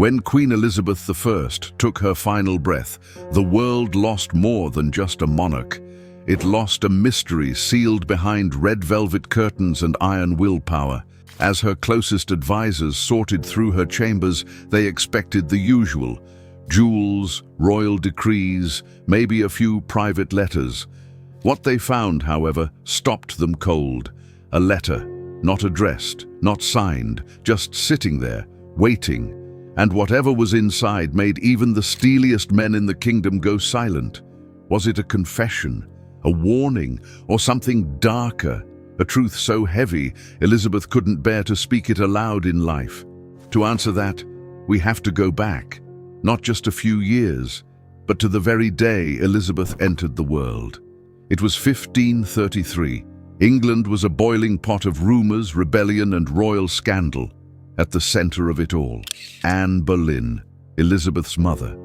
When Queen Elizabeth I took her final breath, the world lost more than just a monarch. It lost a mystery sealed behind red velvet curtains and iron willpower. As her closest advisors sorted through her chambers, they expected the usual: jewels, royal decrees, maybe a few private letters. What they found, however, stopped them cold. A letter, not addressed, not signed, just sitting there, waiting. And whatever was inside made even the steeliest men in the kingdom go silent. Was it a confession, a warning, or something darker? A truth so heavy, Elizabeth couldn't bear to speak it aloud in life. To answer that, we have to go back, not just a few years, but to the very day Elizabeth entered the world. It was 1533. England was a boiling pot of rumors, rebellion, and royal scandal. At the center of it all, Anne Boleyn, Elizabeth's mother,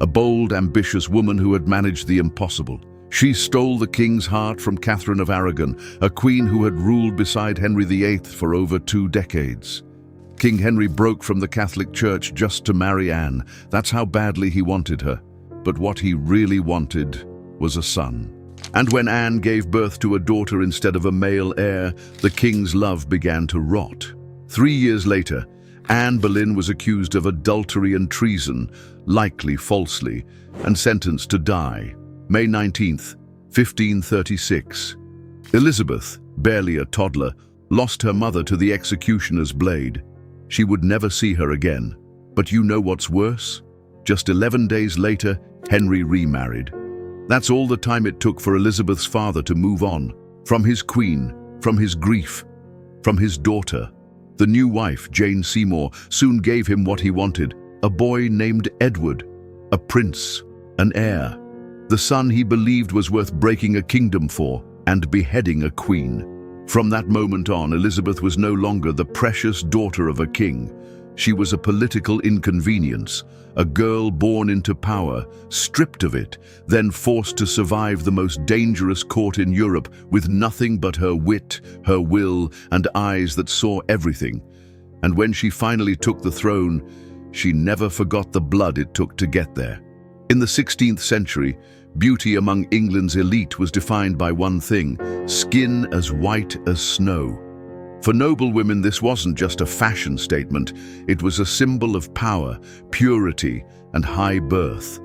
a bold, ambitious woman who had managed the impossible. She stole the king's heart from Catherine of Aragon, a queen who had ruled beside Henry VIII for over 2 decades. King Henry broke from the Catholic Church just to marry Anne. That's how badly he wanted her. But what he really wanted was a son. And when Anne gave birth to a daughter instead of a male heir, the king's love began to rot. 3 years later, Anne Boleyn was accused of adultery and treason, likely falsely, and sentenced to die. May 19th, 1536. Elizabeth, barely a toddler, lost her mother to the executioner's blade. She would never see her again. But you know what's worse? Just 11 days later, Henry remarried. That's all the time it took for Elizabeth's father to move on, from his queen, from his grief, from his daughter. The new wife, Jane Seymour, soon gave him what he wanted: a boy named Edward, a prince, an heir, the son he believed was worth breaking a kingdom for and beheading a queen. From that moment on, Elizabeth was no longer the precious daughter of a king. She was a political inconvenience, a girl born into power, stripped of it, then forced to survive the most dangerous court in Europe with nothing but her wit, her will, and eyes that saw everything. And when she finally took the throne, she never forgot the blood it took to get there. In the 16th century, beauty among England's elite was defined by one thing: skin as white as snow. For noble women, this wasn't just a fashion statement. It was a symbol of power, purity, and high birth.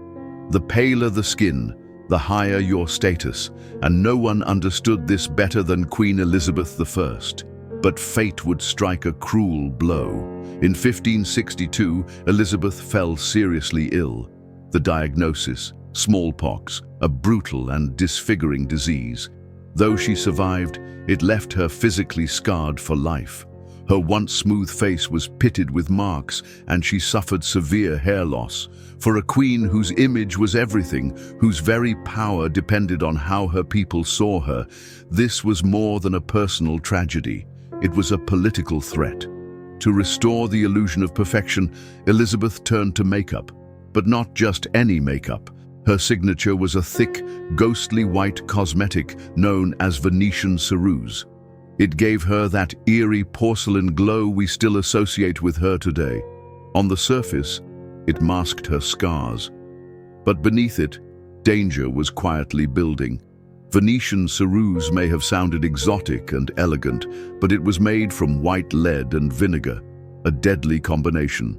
The paler the skin, the higher your status, and no one understood this better than Queen Elizabeth I. But fate would strike a cruel blow. In 1562, Elizabeth fell seriously ill. The diagnosis: smallpox, a brutal and disfiguring disease. Though she survived, it left her physically scarred for life. Her once smooth face was pitted with marks, and she suffered severe hair loss. For a queen whose image was everything, whose very power depended on how her people saw her, this was more than a personal tragedy. It was a political threat. To restore the illusion of perfection, Elizabeth turned to makeup. But not just any makeup. Her signature was a thick, ghostly white cosmetic known as Venetian ceruse. It gave her that eerie porcelain glow we still associate with her today. On the surface, it masked her scars. But beneath it, danger was quietly building. Venetian ceruse may have sounded exotic and elegant, but it was made from white lead and vinegar, a deadly combination.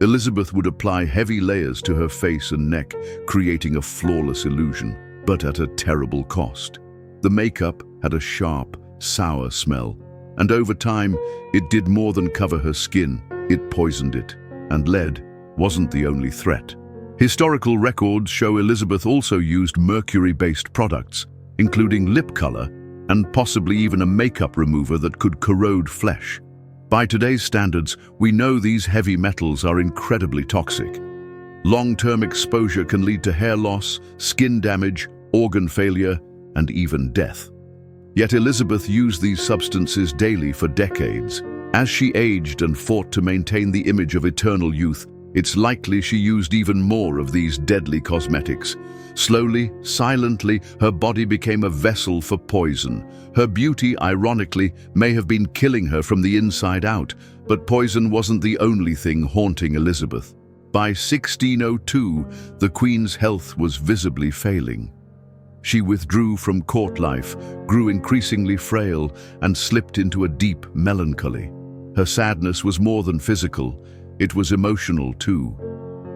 Elizabeth would apply heavy layers to her face and neck, creating a flawless illusion, but at a terrible cost. The makeup had a sharp, sour smell, and over time, it did more than cover her skin. It poisoned it, and lead wasn't the only threat. Historical records show Elizabeth also used mercury-based products, including lip color and possibly even a makeup remover that could corrode flesh. By today's standards, we know these heavy metals are incredibly toxic. Long-term exposure can lead to hair loss, skin damage, organ failure, and even death. Yet Elizabeth used these substances daily for decades. As she aged and fought to maintain the image of eternal youth, it's likely she used even more of these deadly cosmetics. Slowly, silently, her body became a vessel for poison. Her beauty, ironically, may have been killing her from the inside out, but poison wasn't the only thing haunting Elizabeth. By 1602, the Queen's health was visibly failing. She withdrew from court life, grew increasingly frail, and slipped into a deep melancholy. Her sadness was more than physical, it was emotional too.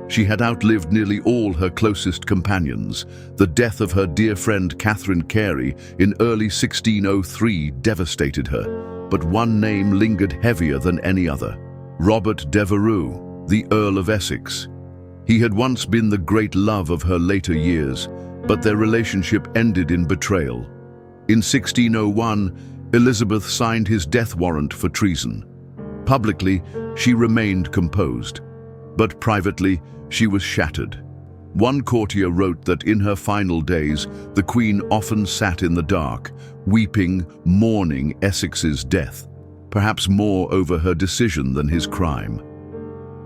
She had outlived nearly all her closest companions. The death of her dear friend Catherine Carey in early 1603 devastated her, but one name lingered heavier than any other: Robert Devereux, the Earl of Essex. He had once been the great love of her later years, but their relationship ended in betrayal. In 1601, Elizabeth signed his death warrant for treason. Publicly, she remained composed, but privately, she was shattered. One courtier wrote that in her final days, the Queen often sat in the dark, weeping, mourning Essex's death, perhaps more over her decision than his crime.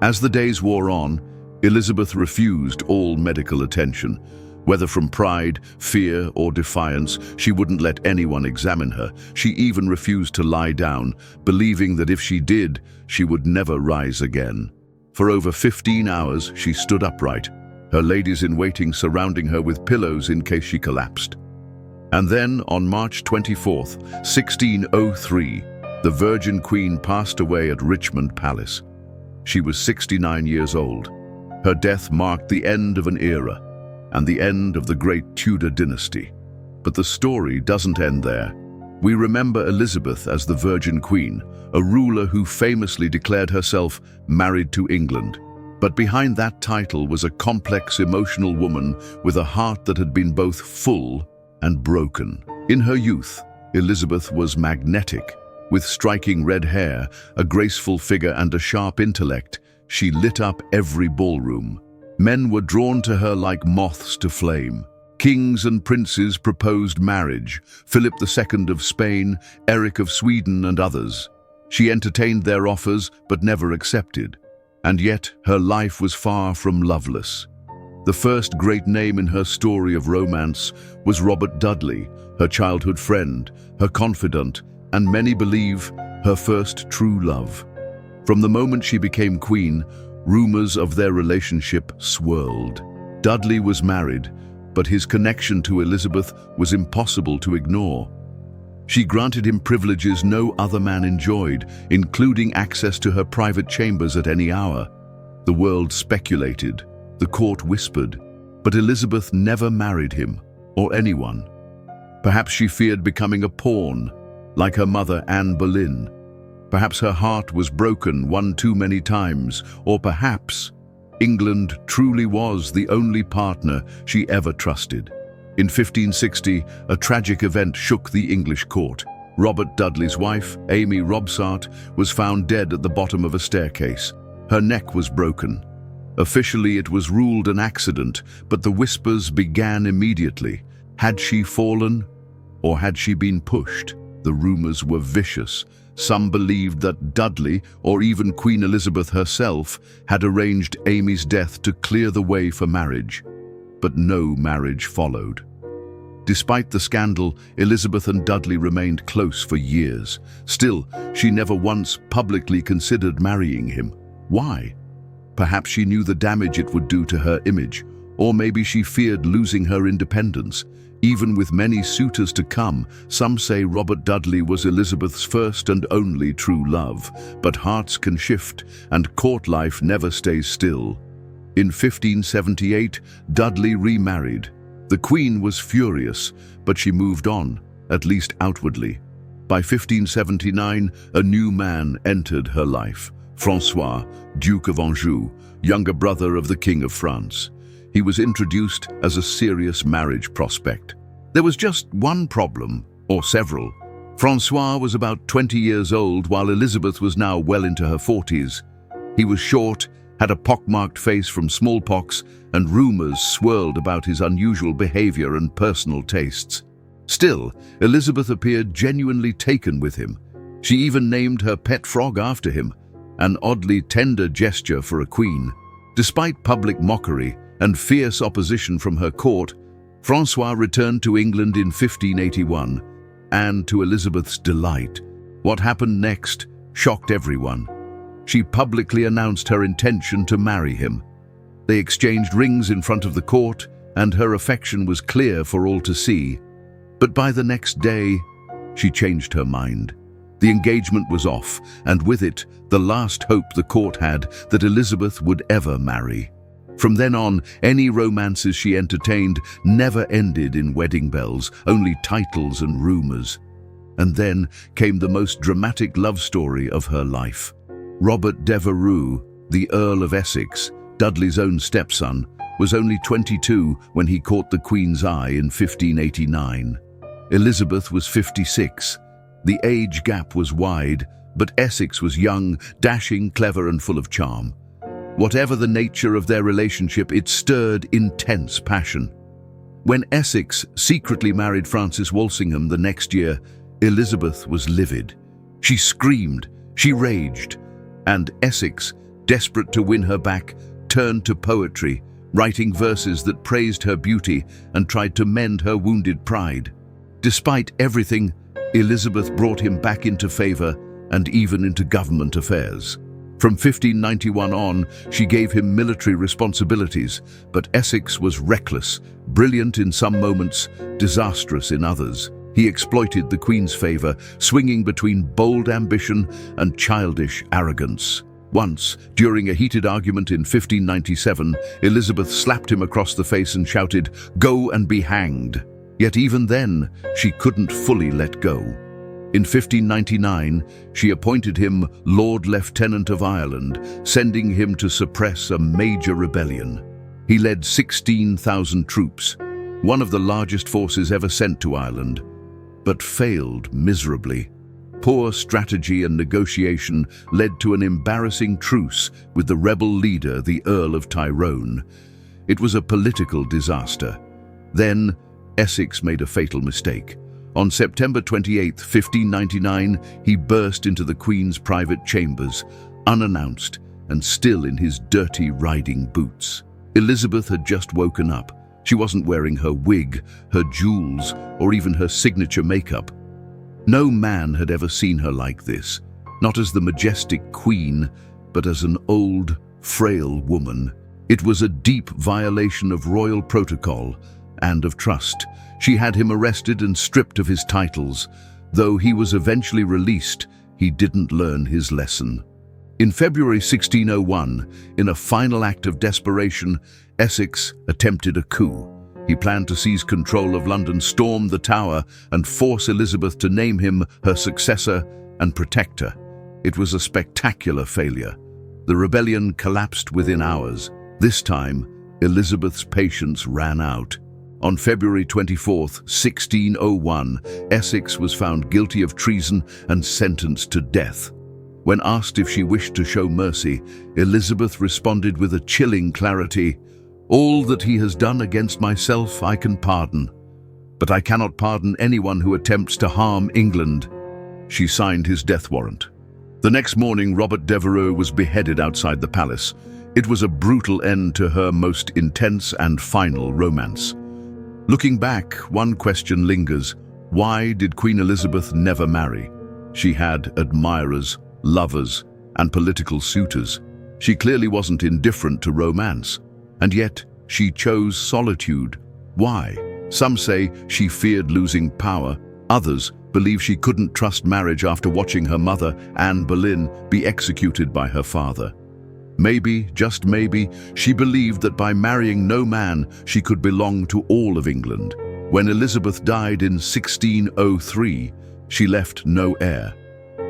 As the days wore on, Elizabeth refused all medical attention. Whether from pride, fear, or defiance, she wouldn't let anyone examine her. She even refused to lie down, believing that if she did, she would never rise again. For over 15 hours, she stood upright, her ladies-in-waiting surrounding her with pillows in case she collapsed. And then, on March 24th, 1603, the Virgin Queen passed away at Richmond Palace. She was 69 years old. Her death marked the end of an era, and the end of the great Tudor dynasty. But the story doesn't end there. We remember Elizabeth as the Virgin Queen, a ruler who famously declared herself married to England. But behind that title was a complex, emotional woman with a heart that had been both full and broken. In her youth, Elizabeth was magnetic. With striking red hair, a graceful figure, and a sharp intellect, she lit up every ballroom. Men were drawn to her like moths to flame. Kings and princes proposed marriage, Philip II of Spain, Eric of Sweden, and others. She entertained their offers but never accepted. And yet her life was far from loveless. The first great name in her story of romance was Robert Dudley, her childhood friend, her confidant, and many believe her first true love. From the moment she became queen, rumors of their relationship swirled. Dudley was married, but his connection to Elizabeth was impossible to ignore. She granted him privileges no other man enjoyed, including access to her private chambers at any hour. The world speculated, the court whispered, but Elizabeth never married him or anyone. Perhaps she feared becoming a pawn, like her mother Anne Boleyn. Perhaps her heart was broken one too many times, or perhaps England truly was the only partner she ever trusted. In 1560, a tragic event shook the English court. Robert Dudley's wife, Amy Robsart, was found dead at the bottom of a staircase. Her neck was broken. Officially, it was ruled an accident, but the whispers began immediately. Had she fallen, or had she been pushed? The rumors were vicious. Some believed that Dudley, or even Queen Elizabeth herself, had arranged Amy's death to clear the way for marriage. But no marriage followed. Despite the scandal, Elizabeth and Dudley remained close for years. Still, she never once publicly considered marrying him. Why? Perhaps she knew the damage it would do to her image, or maybe she feared losing her independence. Even with many suitors to come, some say Robert Dudley was Elizabeth's first and only true love. But hearts can shift, and court life never stays still. In 1578, Dudley remarried. The Queen was furious, but she moved on, at least outwardly. By 1579, a new man entered her life, Francois, Duke of Anjou, younger brother of the King of France. He was introduced as a serious marriage prospect. There was just one problem, or several. Francois was about 20 years old, while Elizabeth was now well into her 40s. He was short, had a pockmarked face from smallpox, and rumors swirled about his unusual behavior and personal tastes. Still, Elizabeth appeared genuinely taken with him. She even named her pet frog after him, an oddly tender gesture for a queen. Despite public mockery and fierce opposition from her court, Francois returned to England in 1581, and to Elizabeth's delight, what happened next shocked everyone. She publicly announced her intention to marry him. They exchanged rings in front of the court, and her affection was clear for all to see. But by the next day, she changed her mind. The engagement was off, and with it, the last hope the court had that Elizabeth would ever marry. From then on, any romances she entertained never ended in wedding bells, only titles and rumors. And then came the most dramatic love story of her life. Robert Devereux, the Earl of Essex, Dudley's own stepson, was only 22 when he caught the Queen's eye in 1589. Elizabeth was 56. The age gap was wide, but Essex was young, dashing, clever, and full of charm. Whatever the nature of their relationship, it stirred intense passion. When Essex secretly married Frances Walsingham the next year, Elizabeth was livid. She screamed, she raged, and Essex, desperate to win her back, turned to poetry, writing verses that praised her beauty and tried to mend her wounded pride. Despite everything, Elizabeth brought him back into favor and even into government affairs. From 1591 on, she gave him military responsibilities, but Essex was reckless, brilliant in some moments, disastrous in others. He exploited the Queen's favor, swinging between bold ambition and childish arrogance. Once, during a heated argument in 1597, Elizabeth slapped him across the face and shouted, "Go and be hanged." Yet even then, she couldn't fully let go. In 1599, she appointed him Lord Lieutenant of Ireland, sending him to suppress a major rebellion. He led 16,000 troops, one of the largest forces ever sent to Ireland, but failed miserably. Poor strategy and negotiation led to an embarrassing truce with the rebel leader, the Earl of Tyrone. It was a political disaster. Then, Essex made a fatal mistake. On September 28, 1599, he burst into the Queen's private chambers, unannounced and still in his dirty riding boots. Elizabeth had just woken up. She wasn't wearing her wig, her jewels, or even her signature makeup. No man had ever seen her like this, not as the majestic queen, but as an old, frail woman. It was a deep violation of royal protocol and of trust. She had him arrested and stripped of his titles. Though he was eventually released, he didn't learn his lesson. In February 1601, in a final act of desperation, Essex attempted a coup. He planned to seize control of London, storm the Tower, and force Elizabeth to name him her successor and protector. It was a spectacular failure. The rebellion collapsed within hours. This time, Elizabeth's patience ran out. On February 24, 1601, Essex was found guilty of treason and sentenced to death. When asked if she wished to show mercy, Elizabeth responded with a chilling clarity, "All that he has done against myself I can pardon, but I cannot pardon anyone who attempts to harm England." She signed his death warrant. The next morning, Robert Devereux was beheaded outside the palace. It was a brutal end to her most intense and final romance. Looking back, one question lingers. Why did Queen Elizabeth never marry? She had admirers, lovers, and political suitors. She clearly wasn't indifferent to romance, and yet she chose solitude. Why? Some say she feared losing power. Others believe she couldn't trust marriage after watching her mother, Anne Boleyn, be executed by her father. Maybe, just maybe, she believed that by marrying no man, she could belong to all of England. When Elizabeth died in 1603, she left no heir.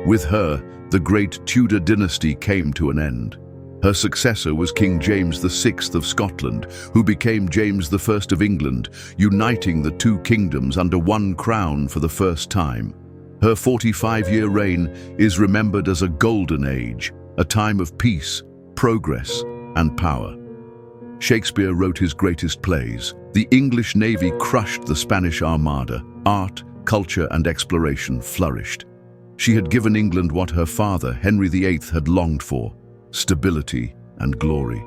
With her, the great Tudor dynasty came to an end. Her successor was King James VI of Scotland, who became James I of England, uniting the two kingdoms under one crown for the first time. Her 45-year reign is remembered as a golden age, a time of peace, progress, and power. Shakespeare wrote his greatest plays. The English Navy crushed the Spanish Armada. Art, culture, and exploration flourished. She had given England what her father, Henry VIII, had longed for: stability and glory.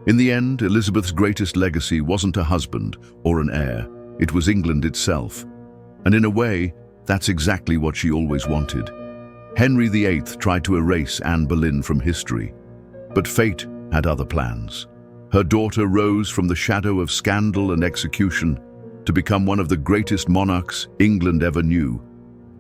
In the end, Elizabeth's greatest legacy wasn't a husband or an heir. It was England itself. And in a way, that's exactly what she always wanted. Henry VIII tried to erase Anne Boleyn from history, but fate had other plans. Her daughter rose from the shadow of scandal and execution to become one of the greatest monarchs England ever knew.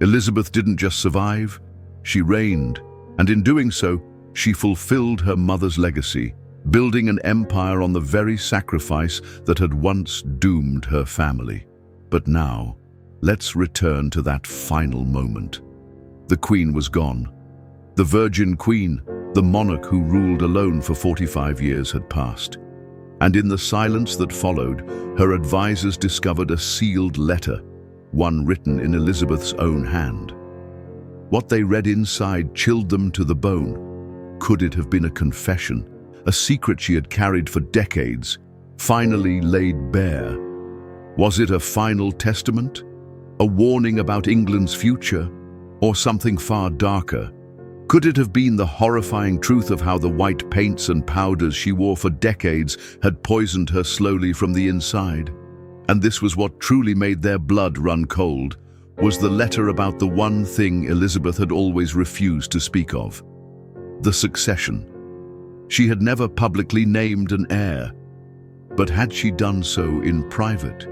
Elizabeth didn't just survive, she reigned, and in doing so, she fulfilled her mother's legacy, building an empire on the very sacrifice that had once doomed her family. But now, let's return to that final moment. The Queen was gone. The Virgin Queen, the monarch who ruled alone for 45 years, had passed. And in the silence that followed, her advisors discovered a sealed letter, one written in Elizabeth's own hand. What they read inside chilled them to the bone. Could it have been a confession, a secret she had carried for decades, finally laid bare? Was it a final testament? A warning about England's future? Or something far darker? Could it have been the horrifying truth of how the white paints and powders she wore for decades had poisoned her slowly from the inside? And this was what truly made their blood run cold, was the letter about the one thing Elizabeth had always refused to speak of: the succession. She had never publicly named an heir, but had she done so in private,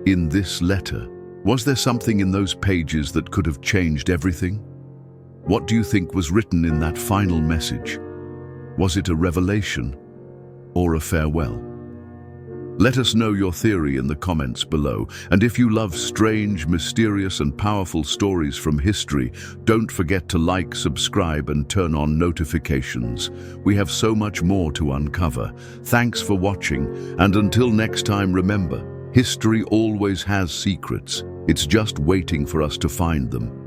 in this letter? Was there something in those pages that could have changed everything? What do you think was written in that final message? Was it a revelation or a farewell? Let us know your theory in the comments below. And if you love strange, mysterious, and powerful stories from history, don't forget to like, subscribe, and turn on notifications. We have so much more to uncover. Thanks for watching, and until next time, remember, history always has secrets. It's just waiting for us to find them.